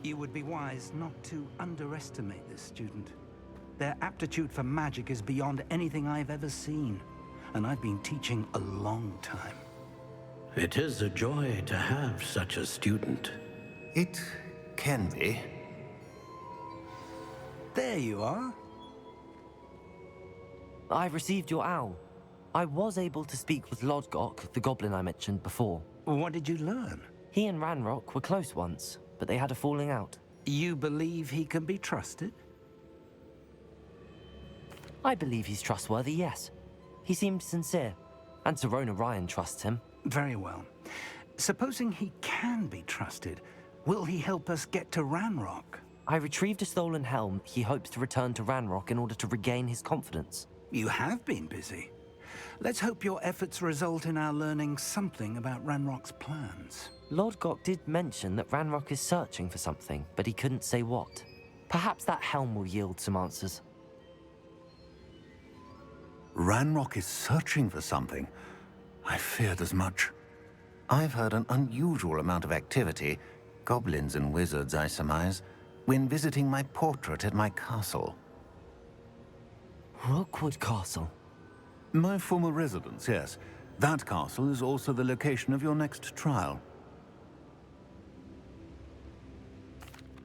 You would be wise not to underestimate this student. Their aptitude for magic is beyond anything I've ever seen, and I've been teaching a long time. It is a joy to have such a student. It can be. There you are. I've received your owl. I was able to speak with Lodgok, the goblin I mentioned before. What did you learn? He and Ranrock were close once, but they had a falling out. You believe he can be trusted? I believe he's trustworthy, yes. He seemed sincere, and Serona Ryan trusts him. Very well. Supposing he can be trusted, will he help us get to Ranrock? I retrieved a stolen helm he hopes to return to Ranrock in order to regain his confidence. You have been busy. Let's hope your efforts result in our learning something about Ranrock's plans. Lodgok did mention that Ranrock is searching for something, but he couldn't say what. Perhaps that helm will yield some answers. Ranrock is searching for something. I feared as much. I've heard an unusual amount of activity, goblins and wizards, I surmise, when visiting my portrait at my castle. Rookwood Castle? My former residence, yes. That castle is also the location of your next trial.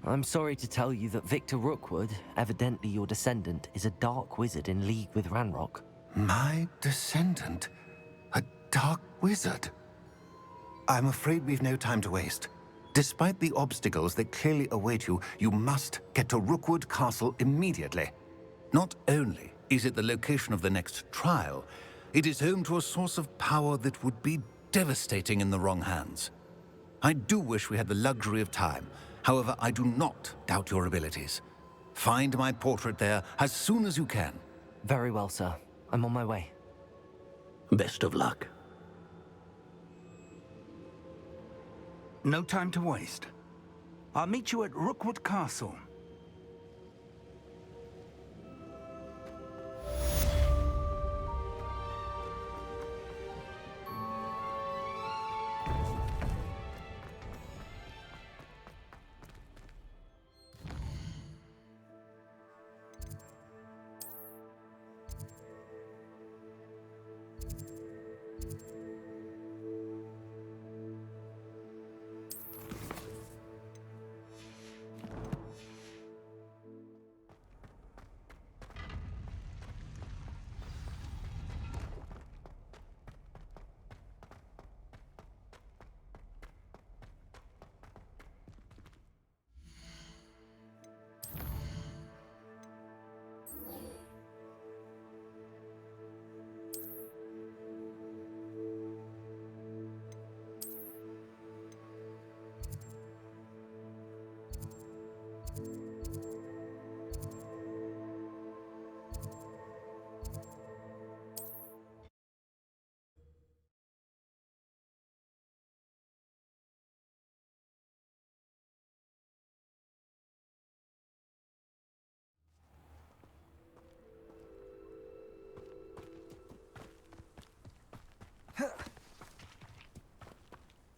I'm sorry to tell you that Victor Rookwood, evidently your descendant, is a dark wizard in league with Ranrock. My descendant? A dark wizard? I'm afraid we've no time to waste. Despite the obstacles that clearly await you, you must get to Rookwood Castle immediately. Not only is it the location of the next trial, it is home to a source of power that would be devastating in the wrong hands. I do wish we had the luxury of time. However, I do not doubt your abilities. Find my portrait there as soon as you can. Very well, sir. I'm on my way. Best of luck. No time to waste. I'll meet you at Rookwood Castle.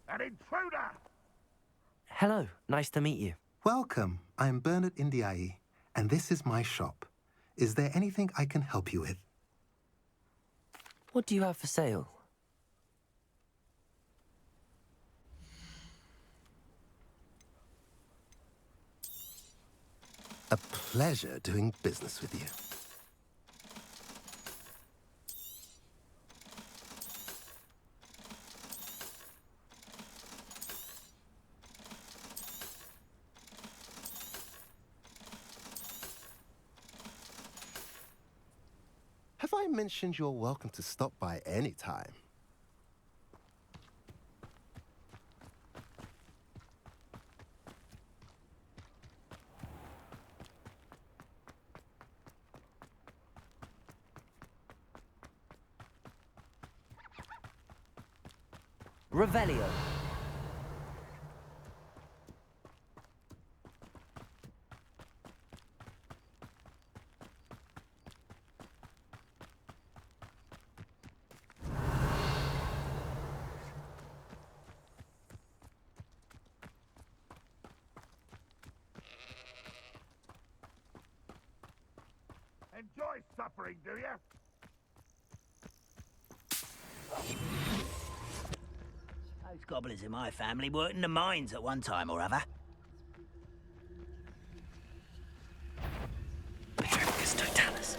An intruder! Hello, nice to meet you. Welcome. I'm Bernard Indiai, and this is my shop. Is there anything I can help you with? What do you have for sale? A pleasure doing business with you. Have I mentioned you're welcome to stop by any time? Revelio. enjoy suffering, do you? Those goblins in my family worked in the mines at one time or other. Petricus totalis.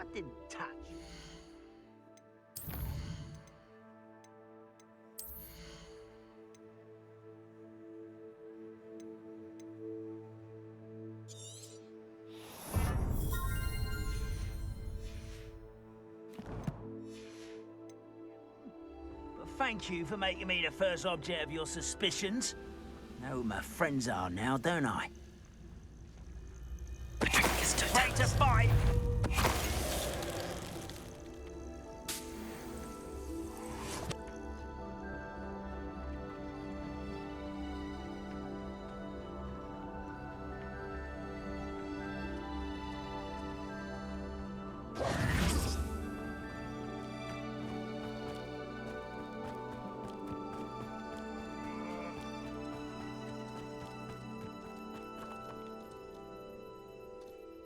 I didn't touch. But thank you for making me the first object of your suspicions. Know who my friends are now, don't I? Petricus Ready to totalis. fight!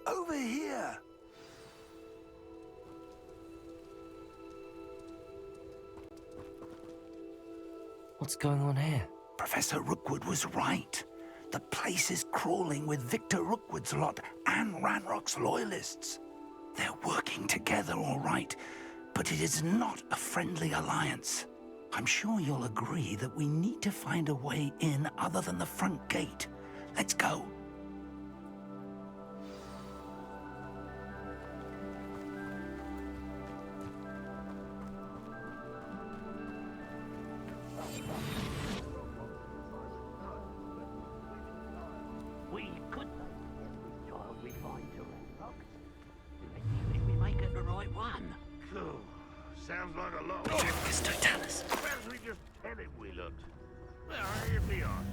Over here! What's going on here? Professor Rookwood was right. The place is crawling with Victor Rookwood's lot and Ranrock's loyalists. They're working together, all right, but it is not a friendly alliance. I'm sure you'll agree that we need to find a way in other than the front gate. Let's go. We could know every child we find to Ranrock. Eventually we make it the right one. Phew, sounds like a lot. Petricus totalis. Perhaps we just tell him we looked. Well, here we are.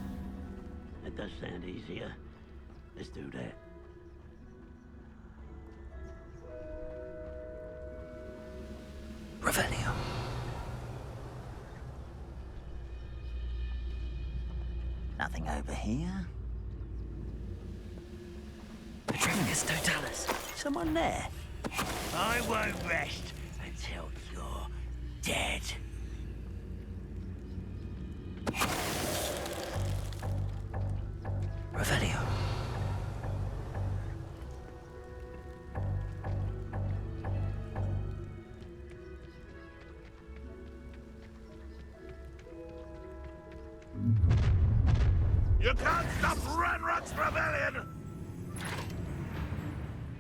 That does sound easier. Let's do that. Revelio. Nothing over here. Petricus totalis. Someone there. I won't rest until you're dead. Revelio. You can't stop Ranrock's rebellion!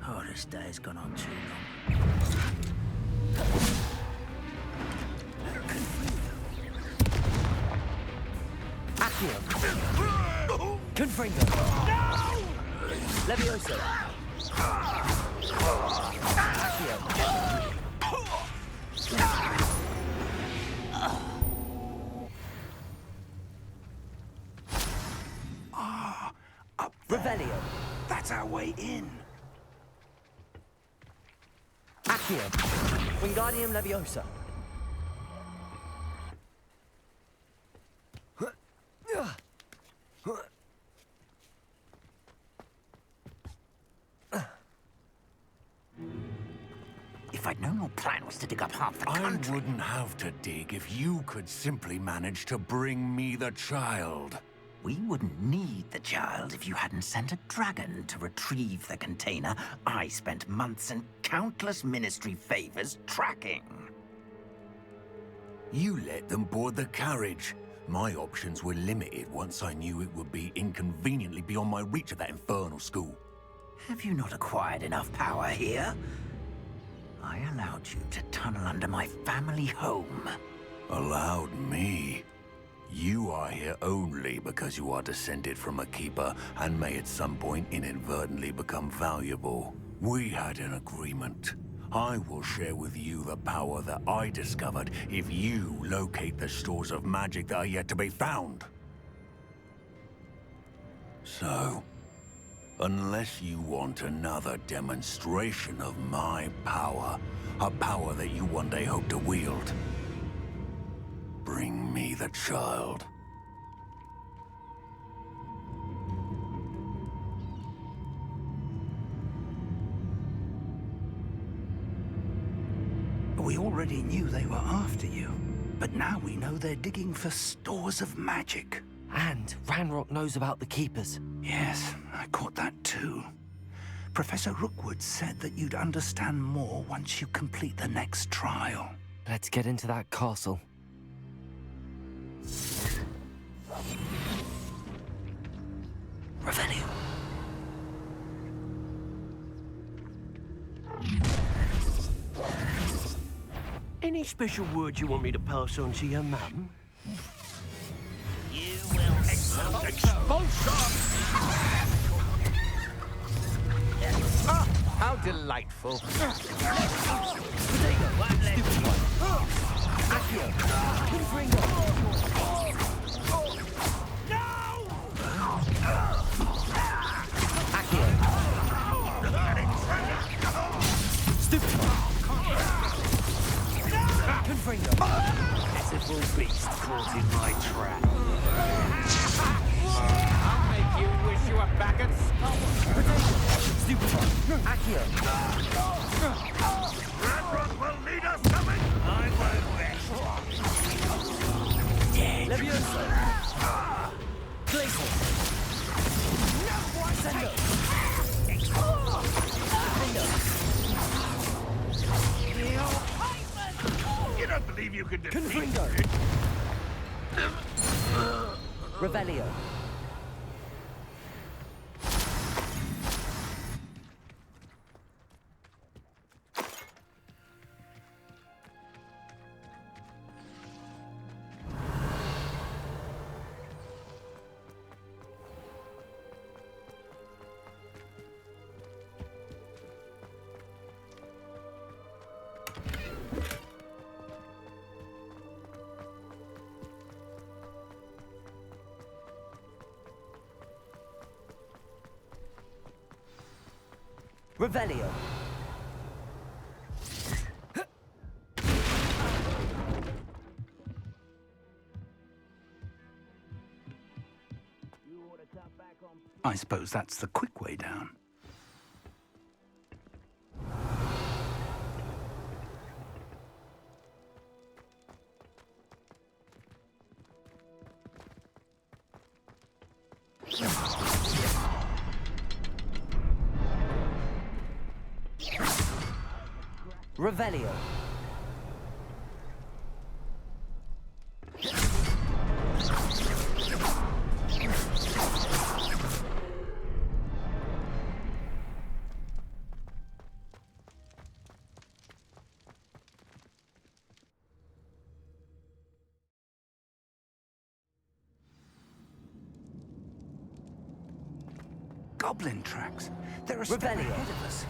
Oh, this day's gone on too long. Accio. Confringo. No! Levioso. Accio. Up there. Revelio. That's our way in. Accio. Wingardium Leviosa. If I'd known your plan was to dig up half the I country... wouldn't have to dig if you could simply manage to bring me the child. We wouldn't need the child if you hadn't sent a dragon to retrieve the container I spent months and countless ministry favors tracking. You let them board the carriage. My options were limited once I knew it would be inconveniently beyond my reach at that infernal school. Have you not acquired enough power here? I allowed you to tunnel under my family home. Allowed me? You are here only because you are descended from a keeper and may at some point inadvertently become valuable. We had an agreement. I will share with you the power that I discovered if you locate the stores of magic that are yet to be found. So, Unless you want another demonstration of my power, a power that you one day hope to wield. Bring me the child. We already knew they were after you, but now we know they're digging for stores of magic. And Ranrock knows about the Keepers. Yes, I caught that too. Professor Rookwood said that you'd understand more once you complete the next trial. Let's get into that castle. Revelio. Any special words you want me to pass on to your mum? You will expulsion! How delightful. Pitiful beast caught in my trap. I'll make you wish you were back at school. Ranrock will lead us coming! I won't rest. Leviosa! Glacial! Sendo! You don't believe you can defeat Confringo! it? Revelio! Revelio! I suppose that's the quick way down. Revelio! Goblin tracks. They're a step Revelio. ahead of us.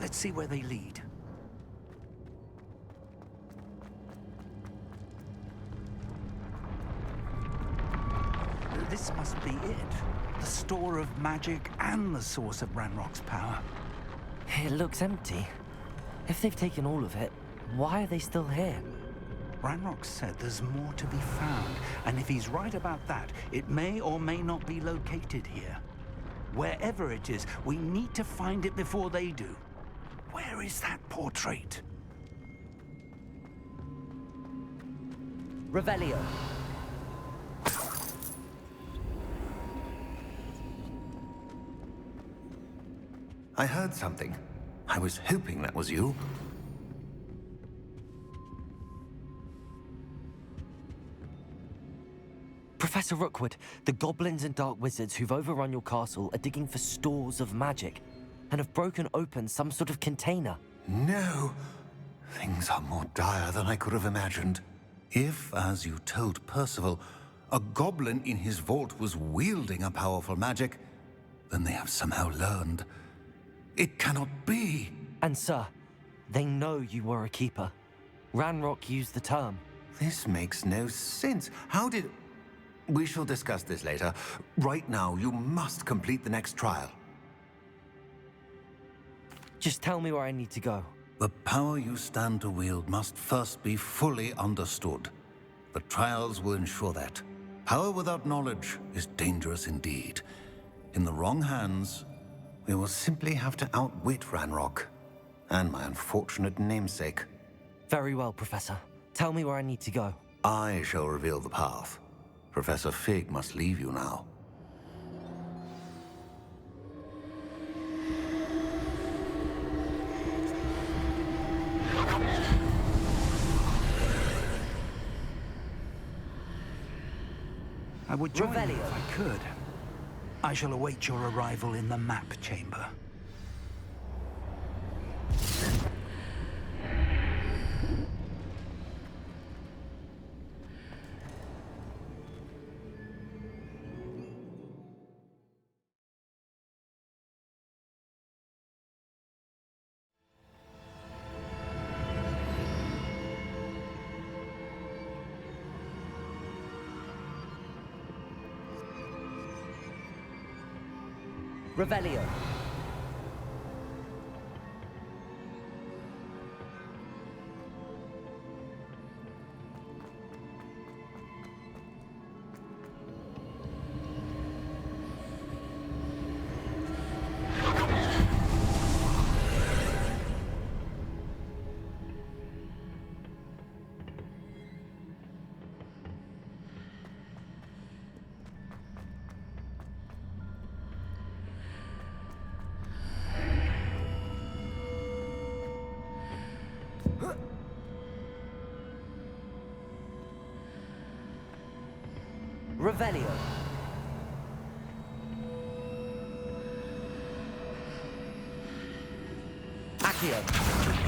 Let's see where they lead. This must be it. The store of magic and the source of Ranrock's power. It looks empty. If they've taken all of it, why are they still here? Ranrock said there's more to be found, and if he's right about that, it may or may not be located here. Wherever it is, we need to find it before they do. Where is that portrait? Revelio! I heard something. I was hoping that was you. Professor Rookwood, the goblins and dark wizards who've overrun your castle are digging for stores of magic and have broken open some sort of container. No. Things are more dire than I could have imagined. If, as you told Percival, a goblin in his vault was wielding a powerful magic, then they have somehow learned. It cannot be. And sir, they know you were a keeper. Ranrock used the term. This makes no sense. How did... We shall discuss this later. Right now, you must complete the next trial. Just tell me where I need to go. The power you stand to wield must first be fully understood. The trials will ensure that. Power without knowledge is dangerous indeed. In the wrong hands, we will simply have to outwit Ranrock and my unfortunate namesake. Very well, Professor. Tell me where I need to go. I shall reveal the path. Professor Fig must leave you now. I would join you Revelio. if I could. I shall await your arrival in the map chamber. Revelio. Revelio. Accio.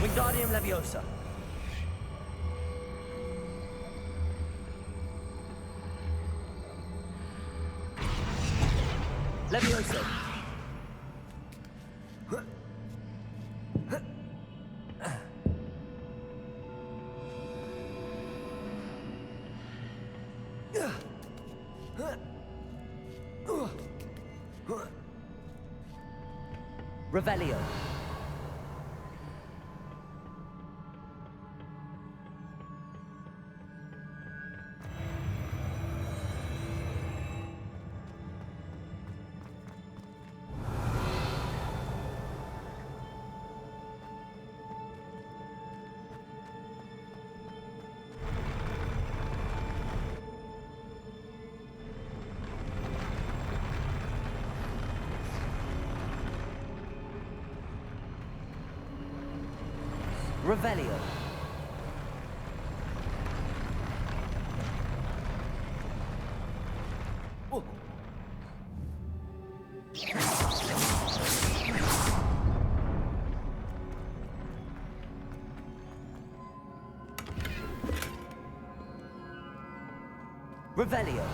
Wingardium Leviosa. Leviosa. Revelio. Revelio. Oh. Revelio.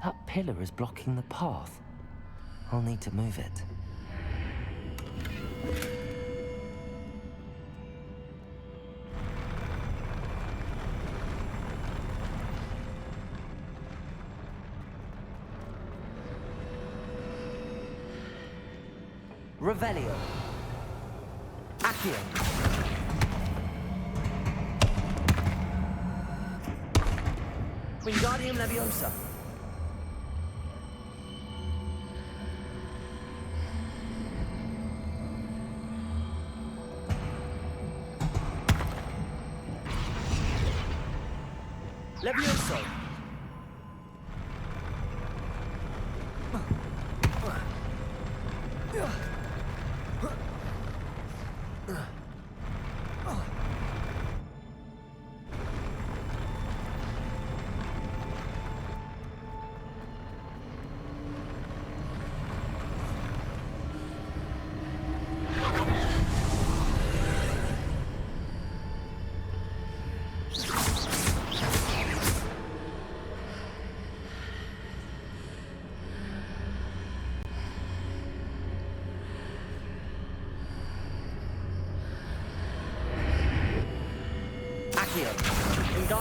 That pillar is blocking the path. I'll need to move it. Revelio. Accio. Wingardium Leviosa. Levioso.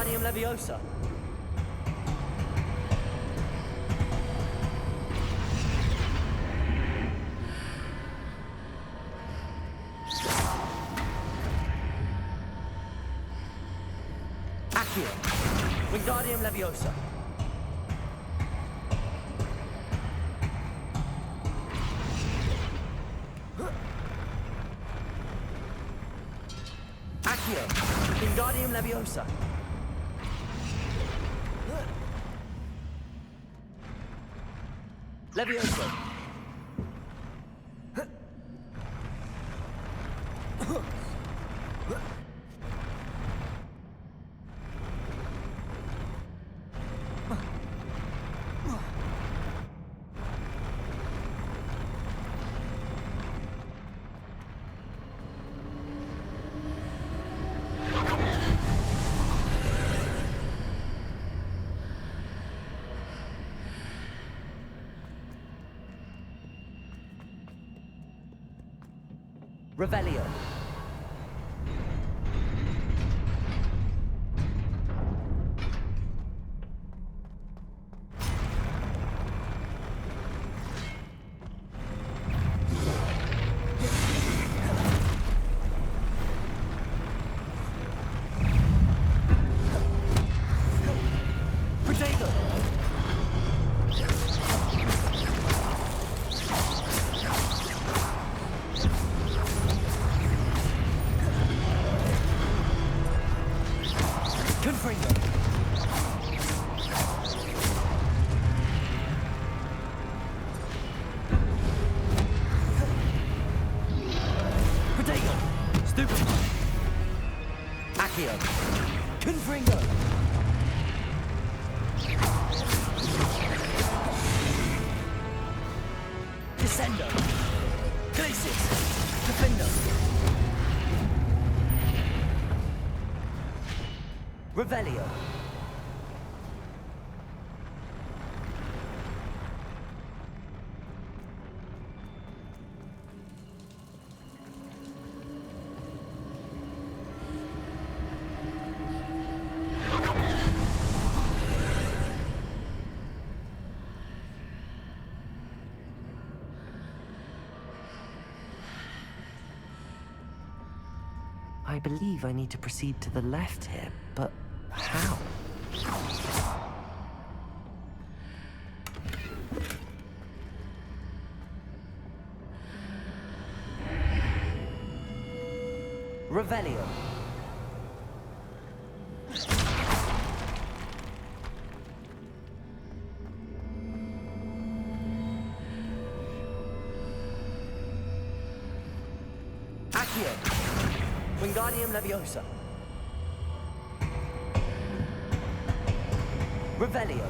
Wingardium Leviosa. Accio. Wingardium Leviosa. Accio. Wingardium Leviosa. Leviosa. Revelio. Protego. Confringo. Protego. Stupefy. Accio. Confringo. Descendo. Glacius. Defendo. Revelio. I believe I need to proceed to the left here, but how? Revelio. Accio. Wingardium Leviosa. Revelio.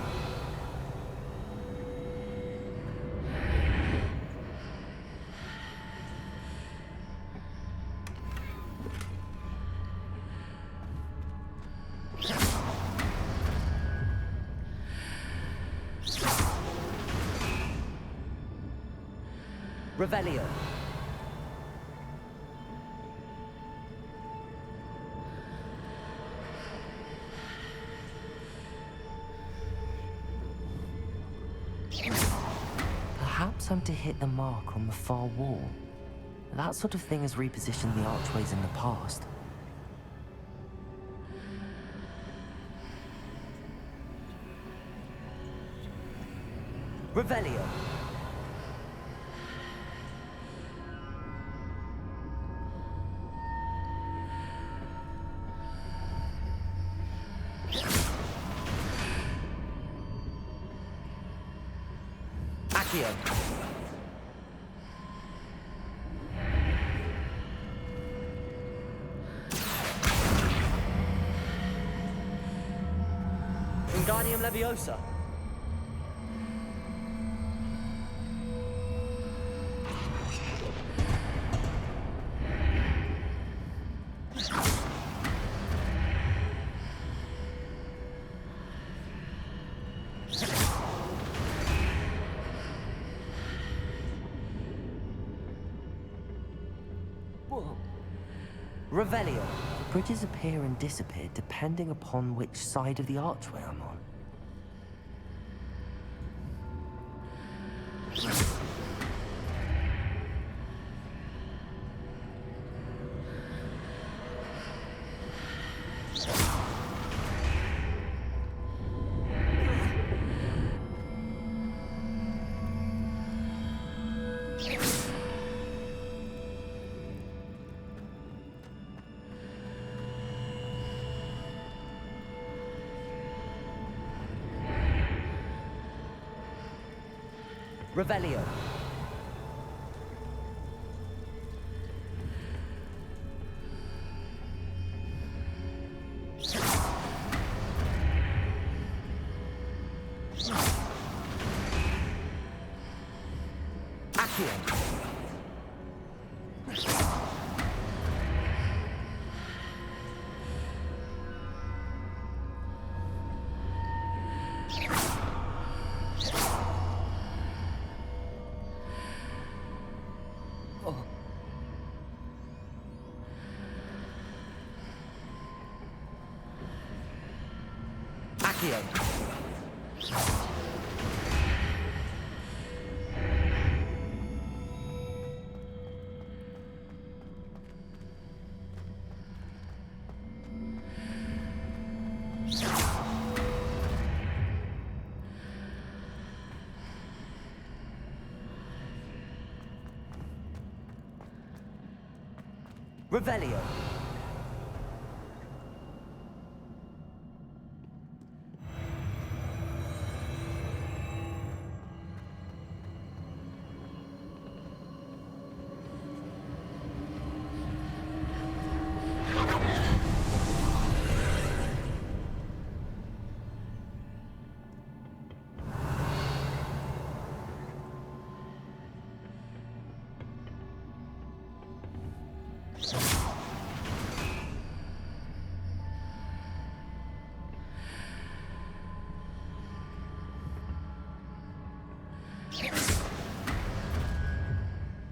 Revelio. Perhaps I'm to hit the mark on the far wall. That sort of thing has repositioned the archways in the past. Revelio. Accio. Wingardium Leviosa. Whoa. Revelio. Bridges appear and disappear depending upon which side of the archway I'm on. Revelio. Accio. Accio. Revelio.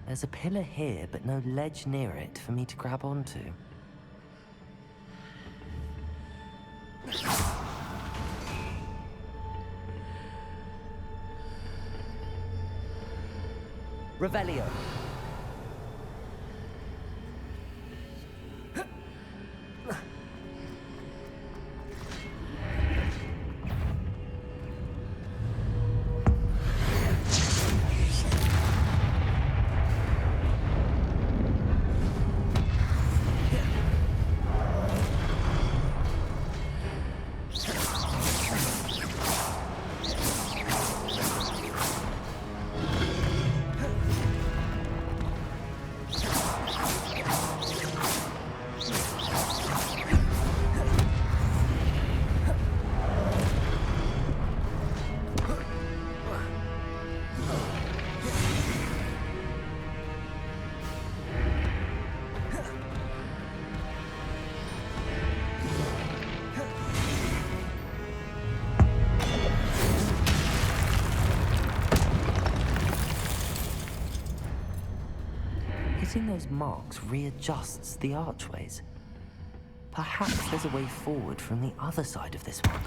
There's a pillar here, but no ledge near it for me to grab onto. Revelio. Hitting those marks readjusts the archways. Perhaps there's a way forward from the other side of this one.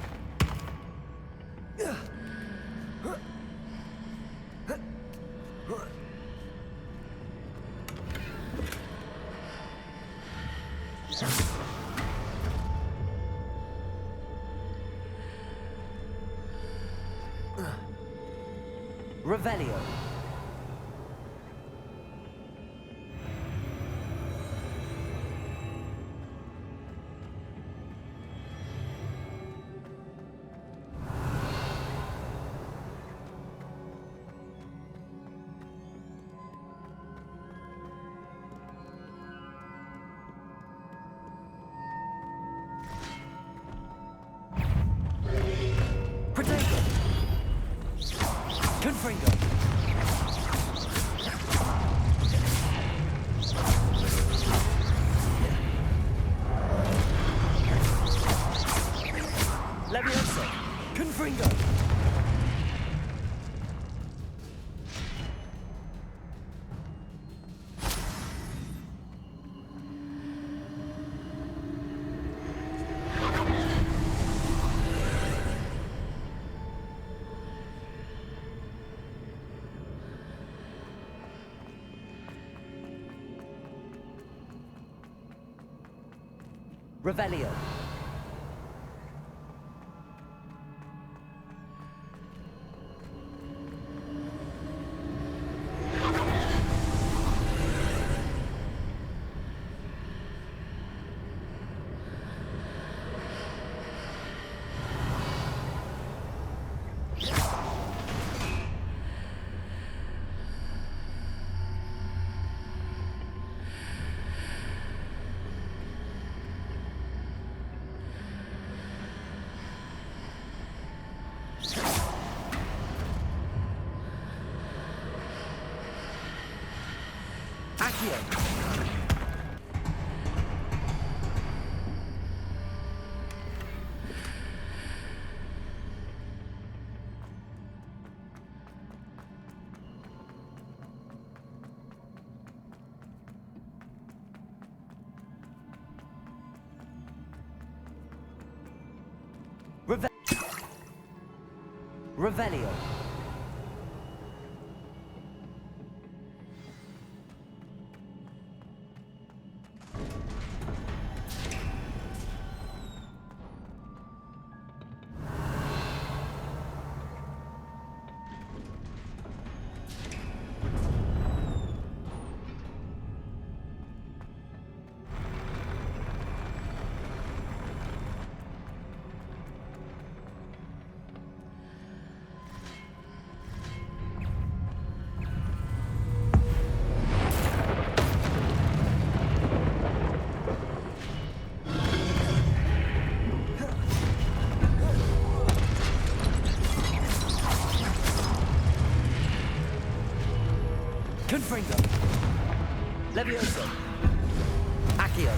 Revelio. Confringo. Leviosa. Confringo. Revelio. Accio. Revelio. Confringo. Levioso. Accio.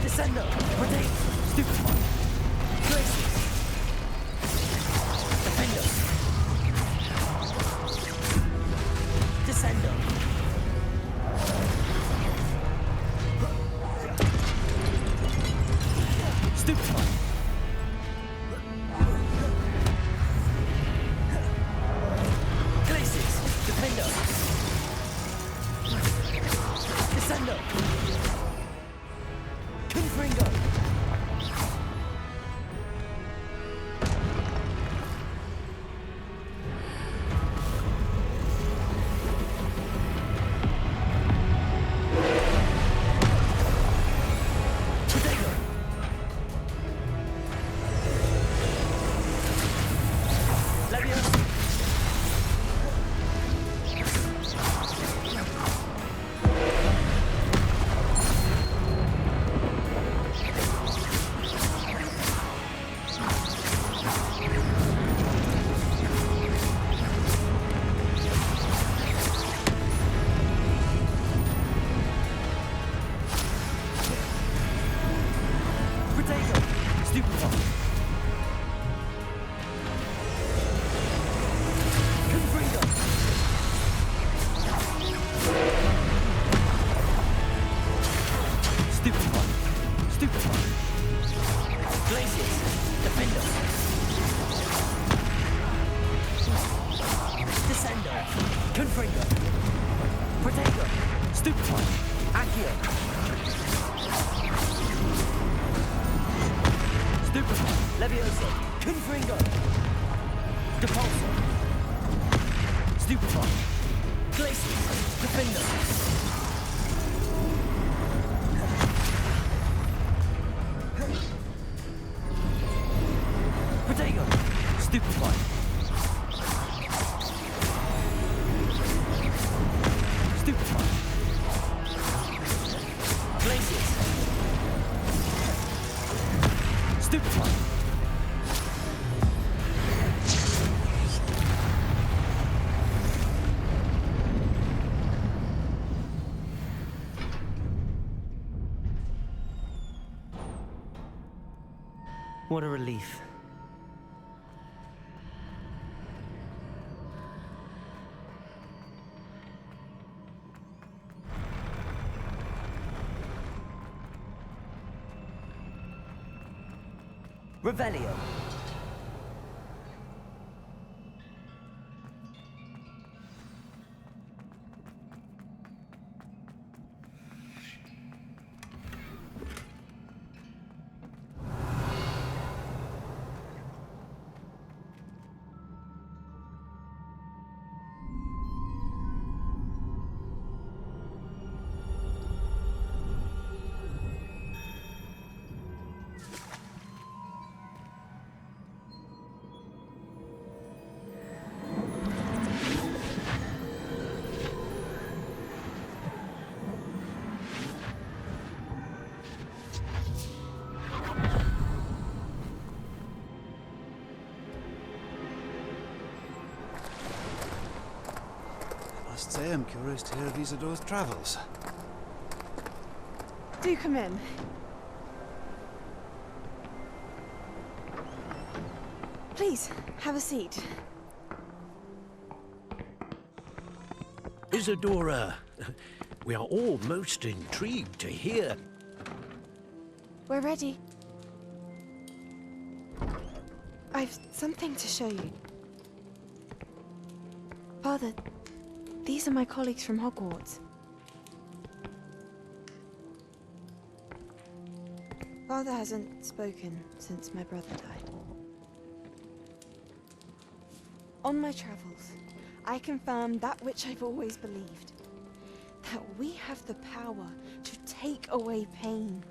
Descendo. Rotate. Stupefy. Glacius. Defendo. Descendo. Stupefy. Glacius. Defendo. Descendo. Confringo. Protego. Levioso. Protego. Stupefy. Confringo. Stupefy. Stupefy. Glacius. Defendo. Descendo. Confringo. Protego. Stupefy. Accio. Stupefy. Levioso. Confringo. Depulso. Stupefy. Glacius. Defendo. Protego. Stupefy. Stupefy. Glacius. Stupefy. What a relief. Revelio. must say I'm curious to hear of Isadore's travels. Do come in. Please, have a seat. Isadora, we are all most intrigued to hear. We're ready. I've something to show you. Father, these are my colleagues from Hogwarts. Father hasn't spoken since my brother died. On my travels, I confirmed that which I've always believed. That we have the power to take away pain.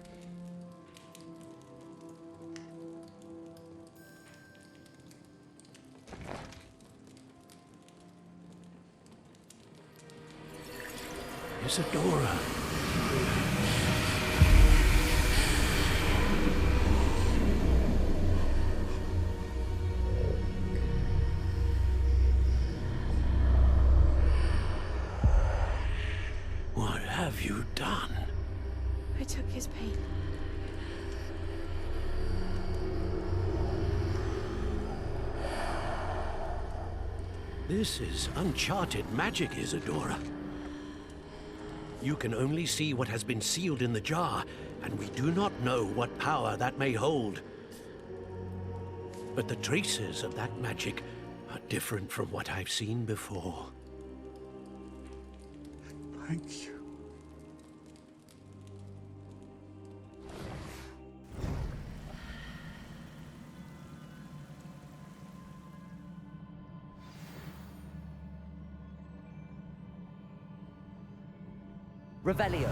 Isadora. What have you done? I took his pain. This is uncharted magic, Isadora. You can only see what has been sealed in the jar, and we do not know what power that may hold. But the traces of that magic are different from what I've seen before. Thank you. Revelio.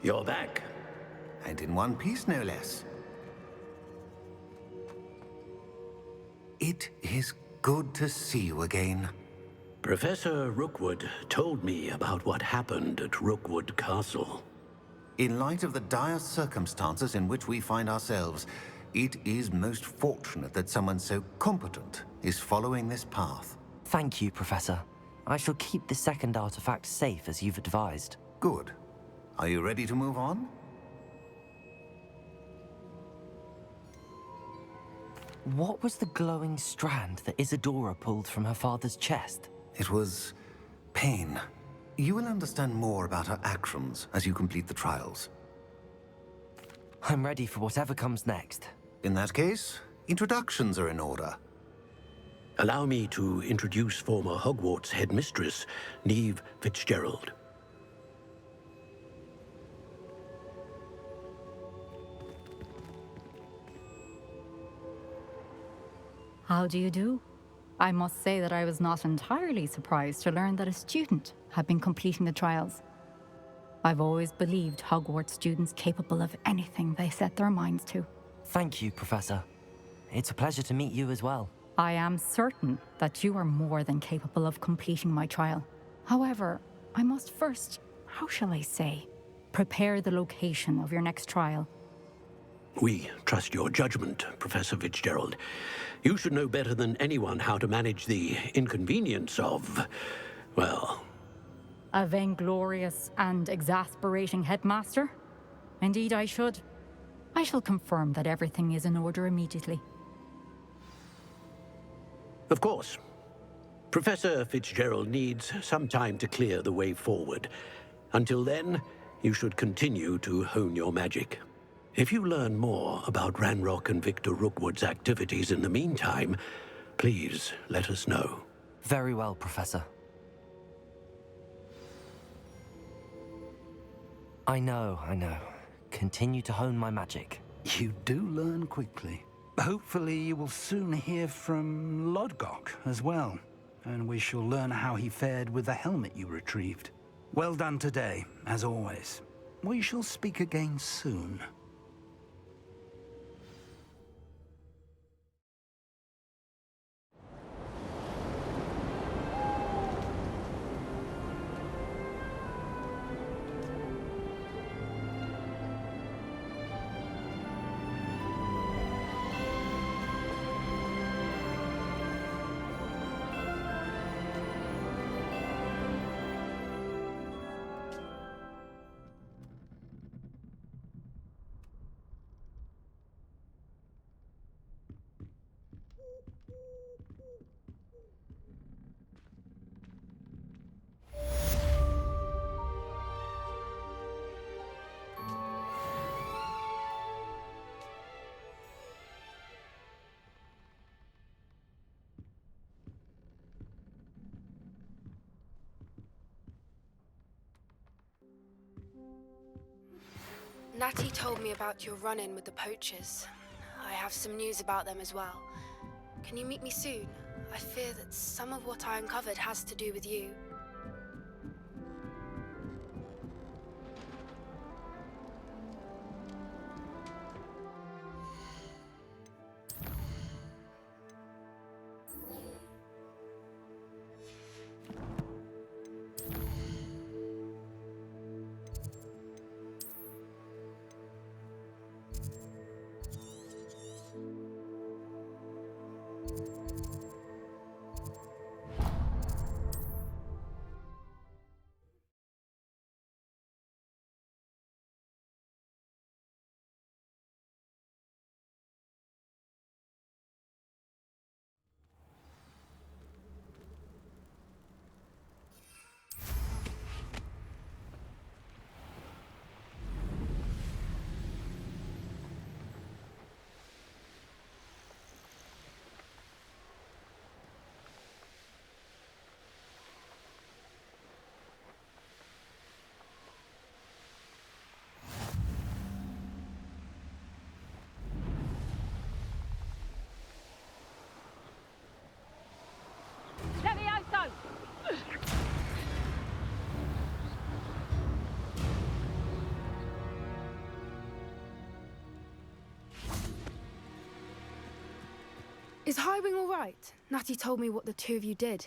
You're back. And in one piece, no less. It is good to see you again. Professor Rookwood told me about what happened at Rookwood Castle. In light of the dire circumstances in which we find ourselves, it is most fortunate that someone so competent is following this path. Thank you, Professor. I shall keep the second artifact safe as you've advised. Good. Are you ready to move on? What was the glowing strand that Isadora pulled from her father's chest? It was pain. You will understand more about her actions as you complete the trials. I'm ready for whatever comes next. In that case, introductions are in order. Allow me to introduce former Hogwarts headmistress, Neve Fitzgerald. How do you do? I must say that I was not entirely surprised to learn that a student had been completing the trials. I've always believed Hogwarts students capable of anything they set their minds to. Thank you, Professor. It's a pleasure to meet you as well. I am certain that you are more than capable of completing my trial. However, I must first, how shall I say, prepare the location of your next trial. We trust your judgment, Professor Fitzgerald. You should know better than anyone how to manage the inconvenience of, well... A vainglorious and exasperating headmaster? Indeed I should. I shall confirm that everything is in order immediately. Of course. Professor Fitzgerald needs some time to clear the way forward. Until then, you should continue to hone your magic. If you learn more about Ranrock and Victor Rookwood's activities in the meantime, please let us know. Very well, Professor. I know. Continue to hone my magic. You do learn quickly. Hopefully you will soon hear from Lodgok as well, and we shall learn how he fared with the helmet you retrieved. Well done today, as always. We shall speak again soon. Natty told me about your run-in with the poachers. I have some news about them as well. Can you meet me soon? I fear that some of what I uncovered has to do with you. Is Highwing all right? Natty told me what the two of you did.